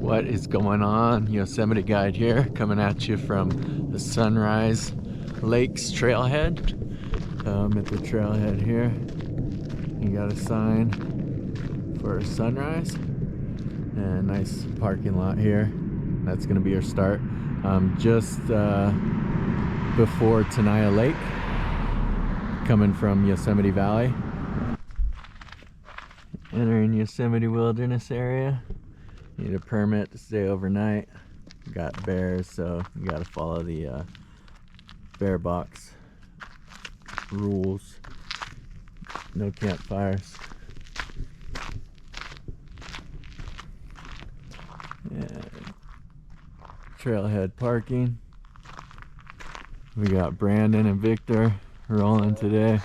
What is going on? Yosemite Guide here, coming at you from the Sunrise Lakes Trailhead. At the trailhead here, you got a sign for sunrise and a nice parking lot here. That's going to be your start. Just before Tenaya Lake, coming from Yosemite Valley. Entering Yosemite Wilderness area. Need a permit to stay overnight. Got bears, so you gotta follow the bear box rules. No campfires. And trailhead parking. We got Brandon and Victor rolling today.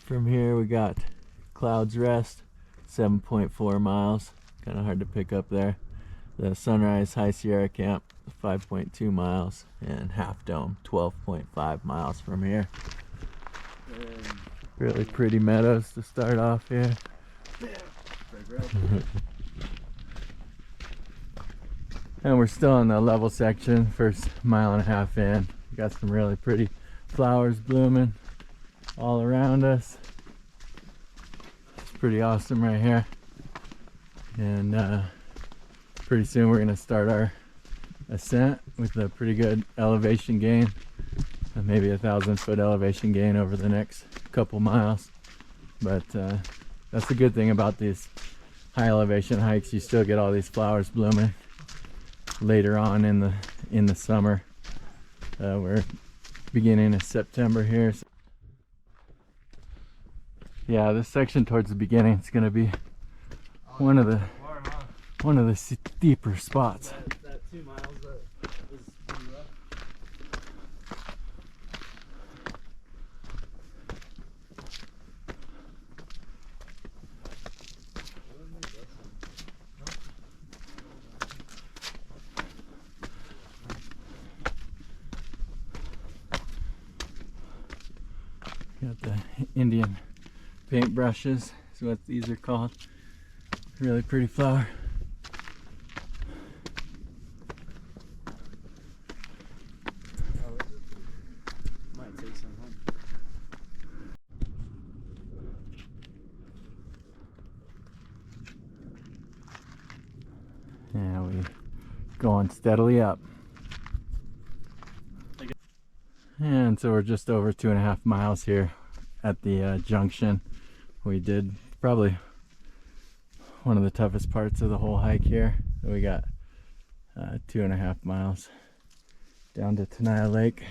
From here we got Clouds Rest, 7.4 miles, kind of hard to pick up there. The Sunrise High Sierra Camp, 5.2 miles, and Half Dome, 12.5 miles from here. Really pretty meadows to start off here. And we're still in the level section, first mile and a half in. Got some really pretty flowers blooming all around us. It's pretty awesome right here. And pretty soon we're gonna start our ascent with a pretty good elevation gain, maybe 1,000-foot elevation gain over the next couple miles. But that's the good thing about these high elevation hikes. You still get all these flowers blooming later on in the summer. We're beginning of September here. Yeah, this section towards the beginning, it's gonna be one of the steeper spots. That 2 miles that is pretty rough. Got the Indian paintbrushes, is what these are called. Really pretty flower. Might take some home. Yeah, we going steadily up. And so we're just over 2.5 miles here at the junction. We did probably one of the toughest parts of the whole hike here. We got 2.5 miles down to Tenaya Lake.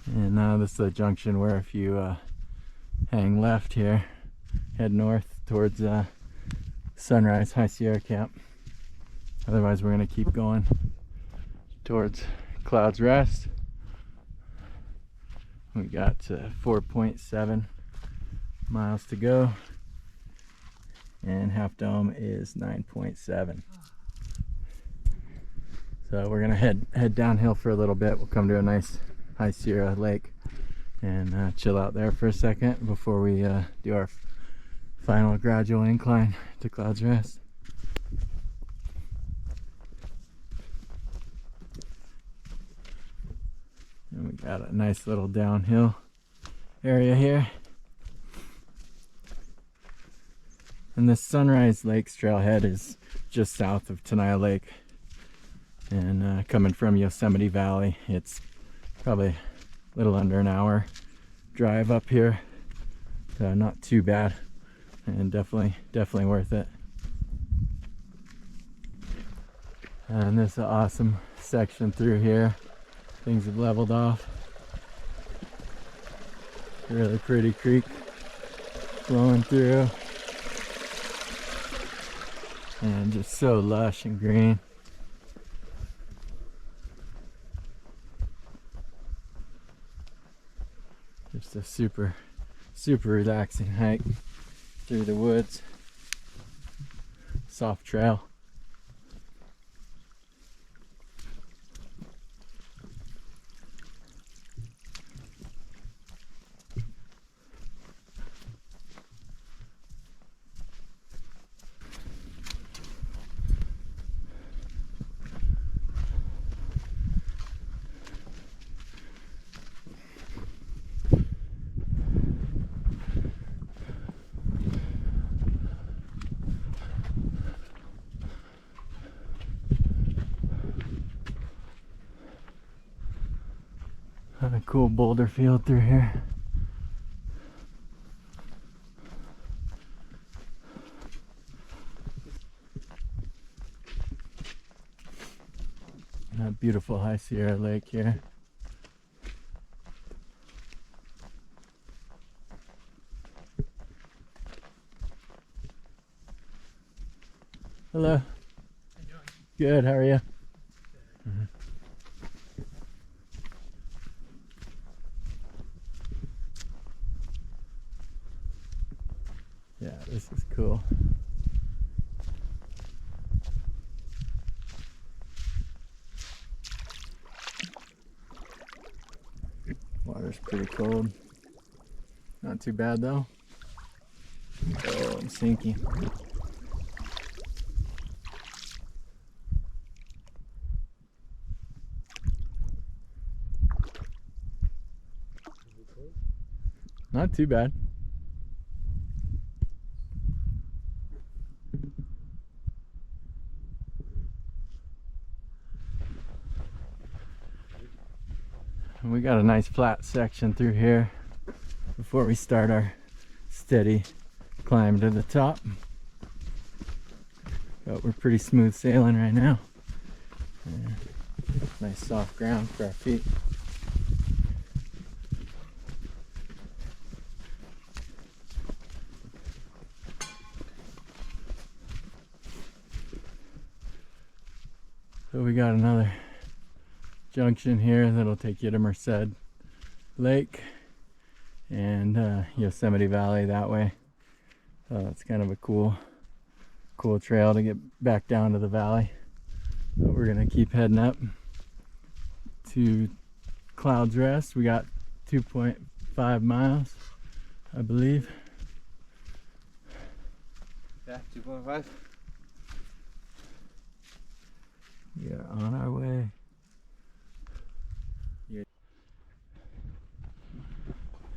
And now this is the junction where if you hang left here, head north towards Sunrise High Sierra Camp. Otherwise we're gonna keep going towards Clouds Rest. We got 4.7 miles to go, and Half Dome is 9.7. So we're gonna head downhill for a little bit. We'll come to a nice High Sierra Lake and chill out there for a second before we do our final gradual incline to Clouds Rest. And we got a nice little downhill area here. And this Sunrise Lakes Trailhead is just south of Tenaya Lake. And coming from Yosemite Valley, it's probably a little under an hour drive up here. So not too bad, and definitely worth it. And this is an awesome section through here. Things have leveled off. Really pretty creek flowing through. And just so lush and green. Just a super relaxing hike through the woods. Soft trail. cool boulder field through here. That beautiful High Sierra Lake here. Hello. How you doing? Good, how are you? Yeah, this is cool. Water's pretty cold. Not too bad though. Oh, I'm sinking. Not too bad. And we got a nice flat section through here before we start our steady climb to the top. But we're pretty smooth sailing right now. Yeah. Nice soft ground for our feet. So we got another junction here that'll take you to Merced Lake and Yosemite Valley that way. So it's kind of a cool trail to get back down to the valley. But we're gonna keep heading up to Clouds Rest. We got 2.5 miles, I believe. Yeah, 2.5. We are on our way.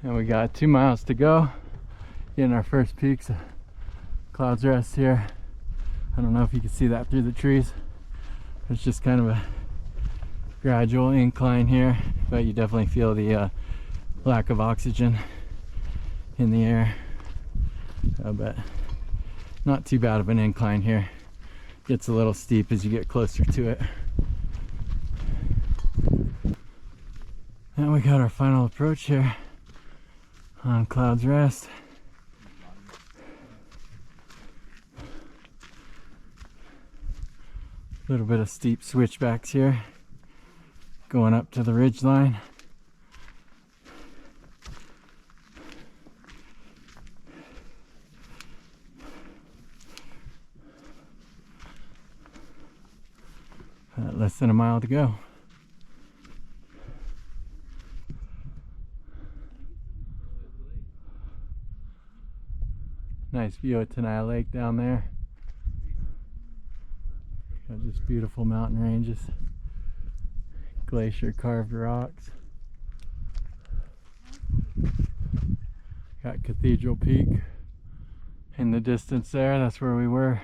And we got 2 miles to go. Getting our first peaks of Clouds Rest here. I don't know if you can see that through the trees. It's just kind of a gradual incline here, but you definitely feel the lack of oxygen in the air. But not too bad of an incline here. Gets a little steep as you get closer to it. And we got our final approach here on Clouds Rest. A little bit of steep switchbacks here going up to the ridge line. Less than a mile to go. Nice view of Tenaya Lake down there. Got just beautiful mountain ranges, glacier carved rocks. Got Cathedral Peak in the distance there. That's where we were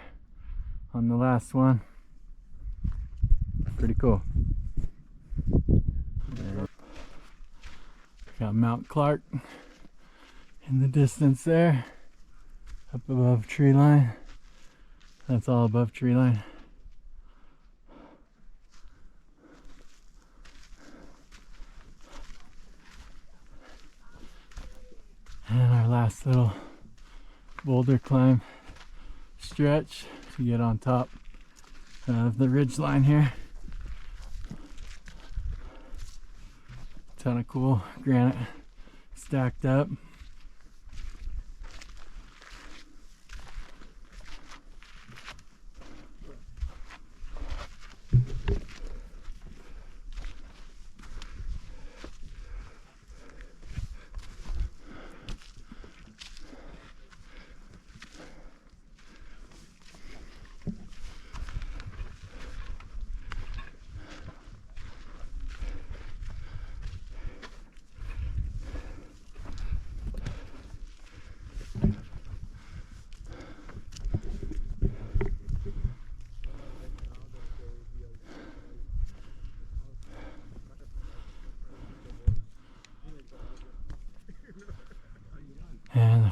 on the last one. Pretty cool. And got Mount Clark in the distance there, up above tree line. That's all above tree line. And our last little boulder climb stretch to get on top of the ridge line here. Ton of cool granite stacked up.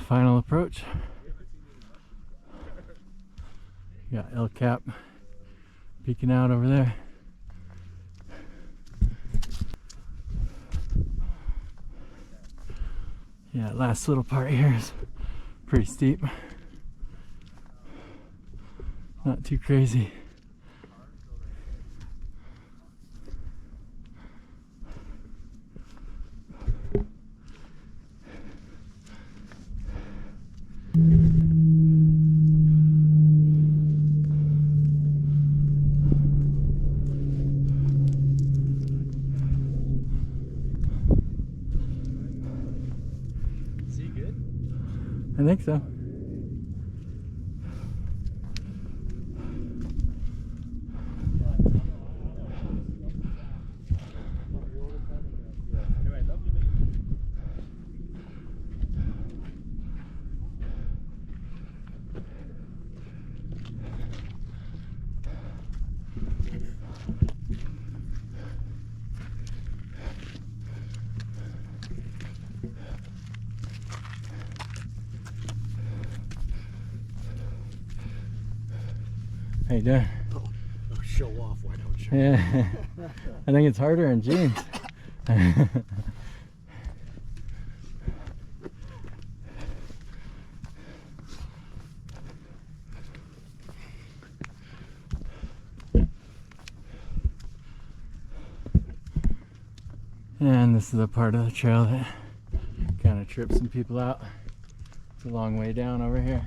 final approach. Got El Cap peeking out over there. Yeah, last little part here is pretty steep. Not too crazy. I think so. How you doing? Oh, show off, why don't you? Yeah, I think it's harder in jeans. And this is the part of the trail that kind of trips some people out. It's a long way down over here.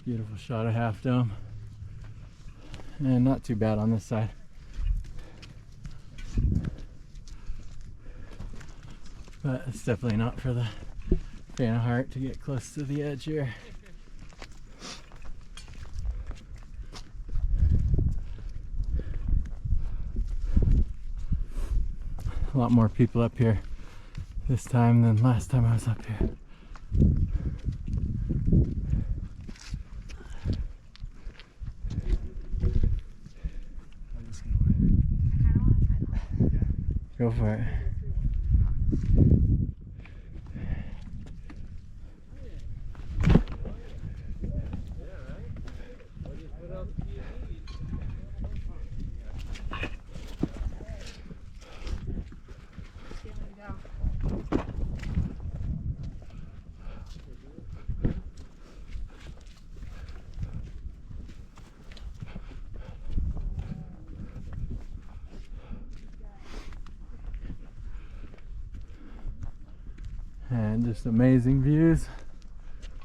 Beautiful shot of Half Dome. And not too bad on this side. But it's definitely not for the faint of heart to get close to the edge here. A lot more people up here this time than last time I was up here. Go for it. And just amazing views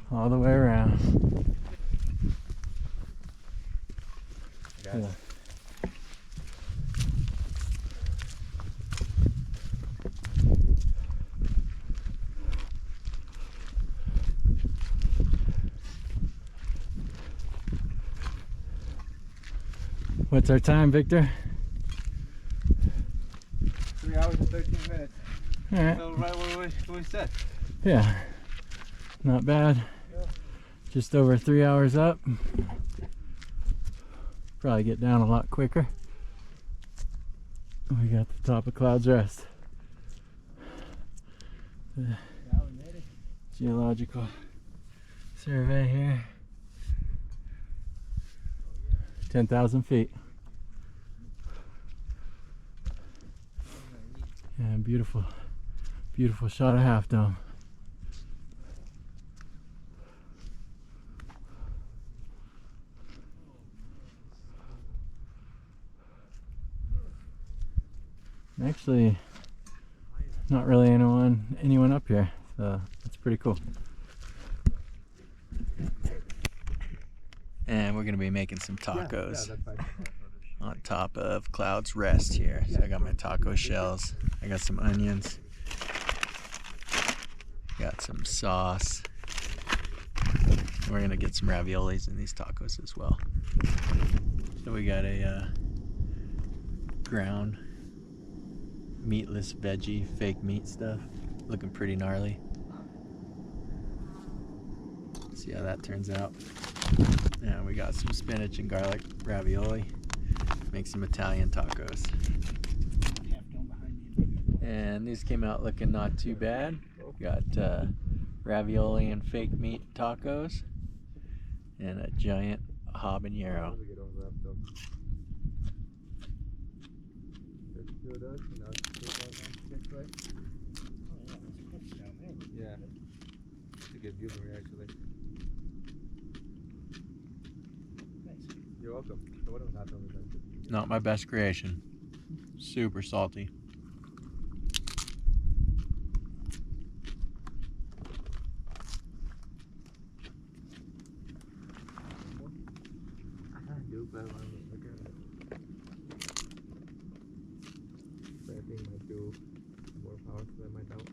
all the way around. Yeah. What's our time, Victor? 3 hours and 13 minutes. All right. So right where we said. Yeah, not bad. Yeah. Just over 3 hours up. Probably get down a lot quicker. We got the top of Cloud's Rest. The geological survey here. 10,000 feet. Yeah, beautiful, beautiful shot of Half Dome. Actually, not really anyone up here, so that's pretty cool. And we're gonna be making some tacos on top of Cloud's Rest here. So I got my taco shells, I got some onions, got some sauce. We're gonna get some raviolis in these tacos as well. So we got a ground meatless veggie fake meat stuff, looking pretty gnarly. See how that turns out. And we got some spinach and garlic ravioli. Make some Italian tacos. And these came out looking not too bad. Got ravioli and fake meat tacos and a giant habanero. Yeah. It's a good view from here, actually. Thanks. You're welcome. Not my best creation. Super salty. I think might do more power than my doubt.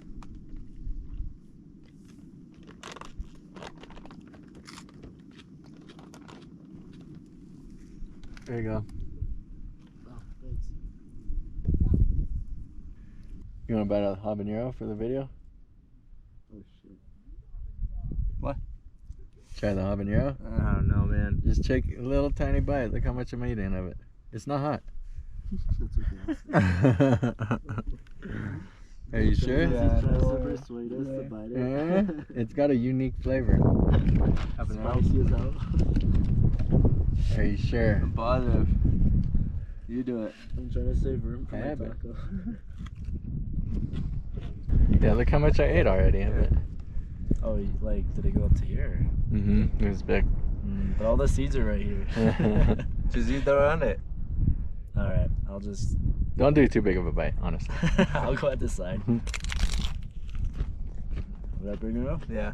There you go. Oh, thanks. You want to bite a habanero for the video? Oh shit. Try the habanero? I don't know, man. Just take a little tiny bite. Look how much I'm eating of it. It's not hot. That's okay. Are you sure? Yeah. Tries to persuade us to bite Yeah. it. It's got a unique flavor. Spicy as hell. Are you sure? I'm positive. You do it. I'm trying to save room for I my have it. taco. Yeah, look how much I ate already of it. Oh, like, did it go up to here? Mm-hmm. It was big. But all the seeds are right here. Just eat around it. Alright, I'll just... Don't do too big of a bite, honestly. I'll go at the side. Mhm. Would that bring it up? Yeah.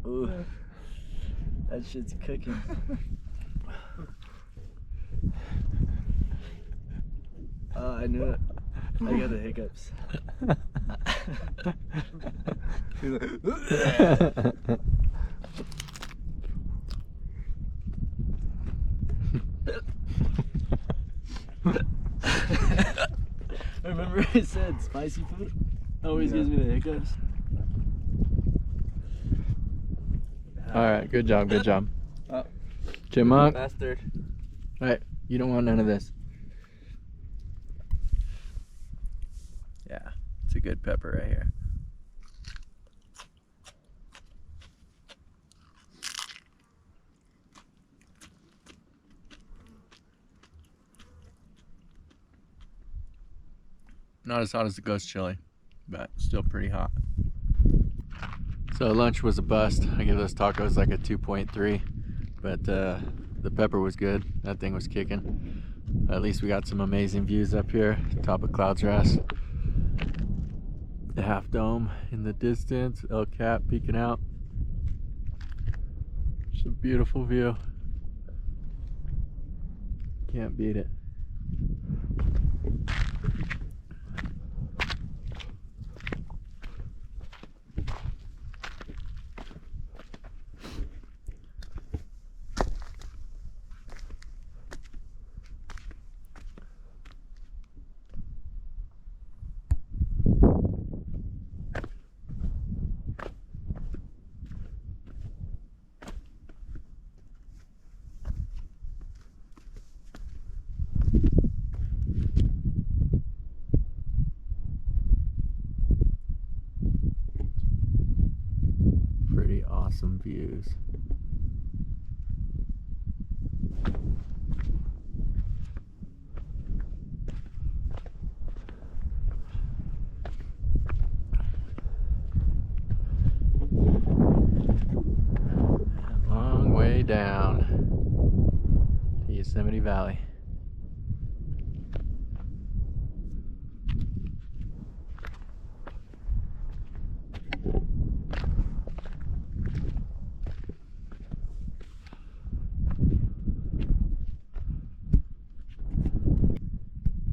Ooh. That shit's cooking. Oh, I knew it. I got the hiccups. Remember I said spicy food always gives me the hiccups? Alright, good job, good job. Oh. Chipmunk, Bastard. alright, you don't want none of this. Yeah, it's a good pepper right here. Not as hot as the ghost chili, but still pretty hot. So lunch was a bust. I give those tacos like a 2.3, but the pepper was good. That thing was kicking. At least we got some amazing views up here, top of Clouds Rest. The Half Dome in the distance, El Cap peeking out. It's a beautiful view. Can't beat it. Pretty awesome views. Long way down to Yosemite Valley.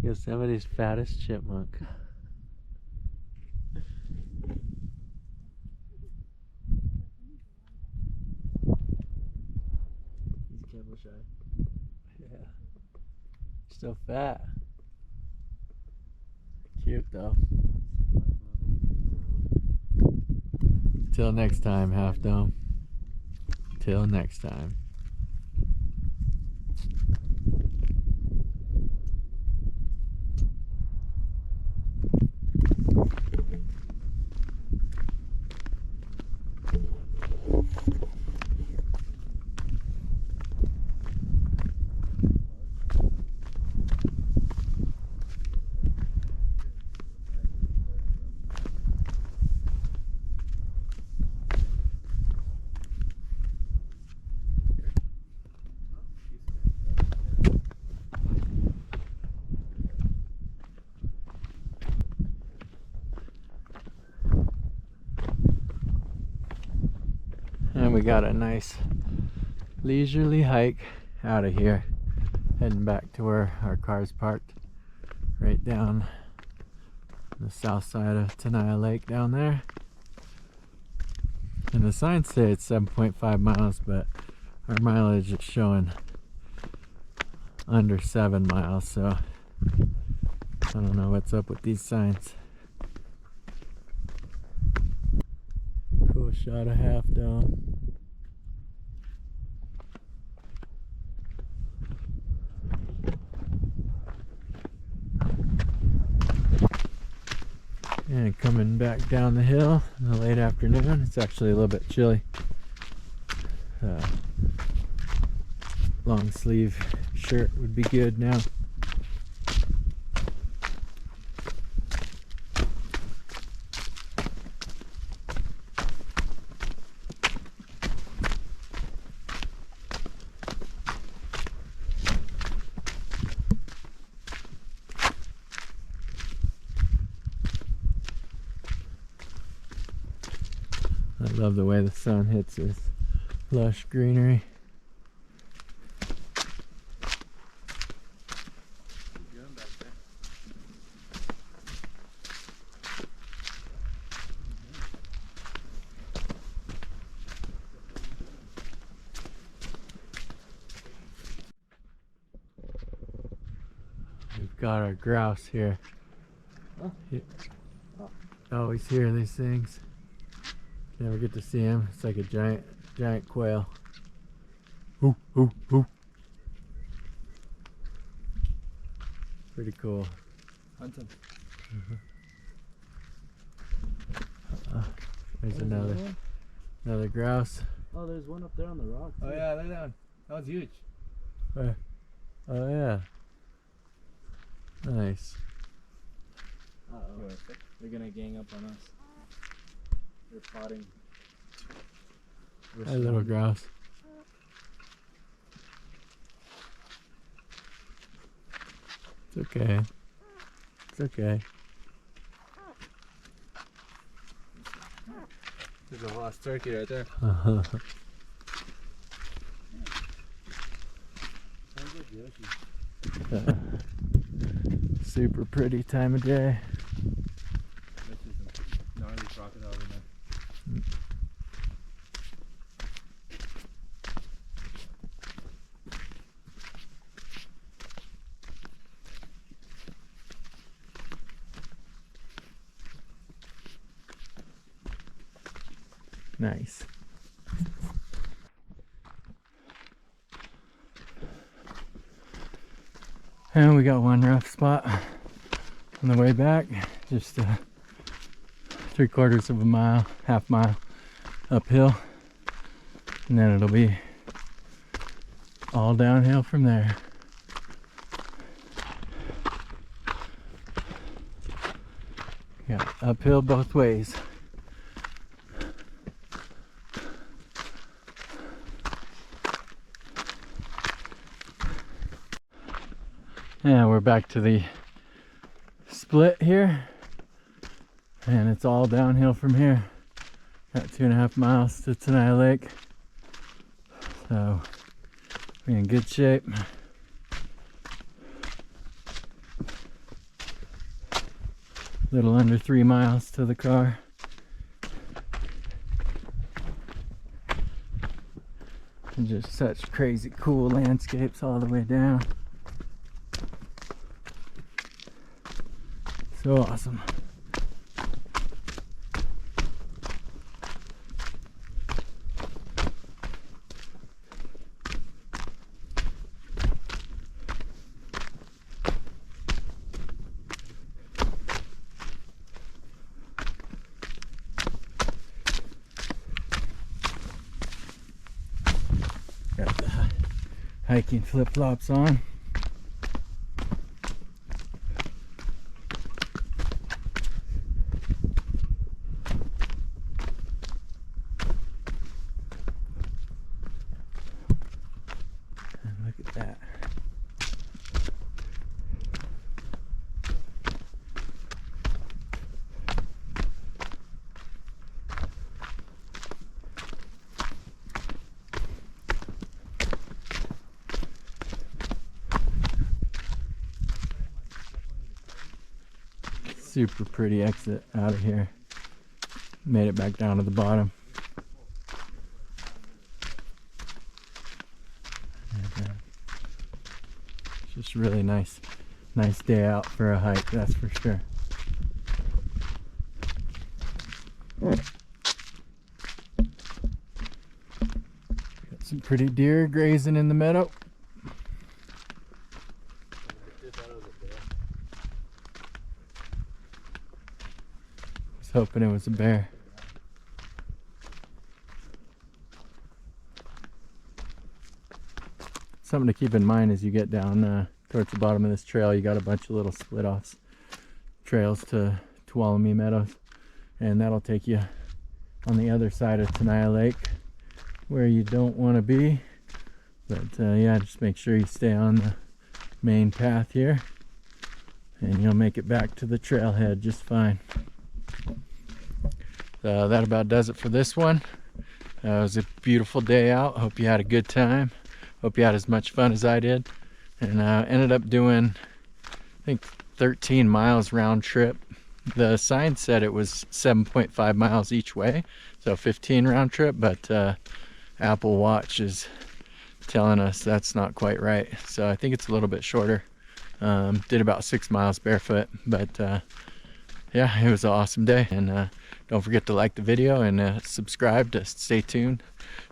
Yosemite's fattest chipmunk. He's camera shy. Yeah. Still fat. Cute though. Till next time, Half Dome. Till next time. we got a nice leisurely hike out of here, heading back to where our car's parked, right down the south side of Tenaya Lake down there. And the signs say it's 7.5 miles, but our mileage is showing under 7 miles, so I don't know what's up with these signs. Cool shot of Half Dome. And coming back down the hill in the late afternoon, it's actually a little bit chilly. Long sleeve shirt would be good now. I love the way the sun hits this lush greenery. We've got our grouse here. Always hear these things. Never get to see him. It's like a giant quail. Ooh, ooh, ooh. Pretty cool. Hunt him. There's Oh, another grouse. Oh, there's one up there on the rock. Oh yeah, look at that one. That was huge. Oh yeah. Nice. Uh-oh. They're gonna gang up on us. They're plotting. Hi, little grouse. It's okay. It's okay. There's a lost turkey right there. Uh-huh. Sounds like Yoshi. Super pretty time of day. That's just a gnarly crocodile in there. Nice. And we got one rough spot on the way back, just 3/4 of a mile, half mile uphill, and then it'll be all downhill from there. Yeah, uphill both ways. And we're back to the split here, and it's all downhill from here. Got 2.5 miles to Tenaya Lake, so we're in good shape. Little under 3 miles to the car. And just such crazy cool landscapes all the way down. So awesome. Got the hiking flip-flops on. Look at that. Super pretty exit out of here. Made it back down to the bottom. And, it's just really nice day out for a hike, that's for sure. Got some pretty deer grazing in the meadow. Was hoping it was a bear. Something to keep in mind as you get down towards the bottom of this trail. You got a bunch of little split offs trails to Tuolumne Meadows, and that'll take you on the other side of Tenaya Lake where you don't want to be. But yeah, just make sure you stay on the main path here and you'll make it back to the trailhead just fine. So that about does it for this one. It was a beautiful day out. Hope you had a good time. Hope you had as much fun as I did. And ended up doing, I think, 13 miles round trip. The sign said it was 7.5 miles each way, so 15 round trip, but Apple Watch is telling us that's not quite right. So I think it's a little bit shorter. Did about 6 miles barefoot, but yeah, it was an awesome day. And don't forget to like the video and subscribe to stay tuned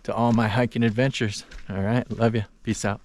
to all my hiking adventures. All right, love you. Peace out.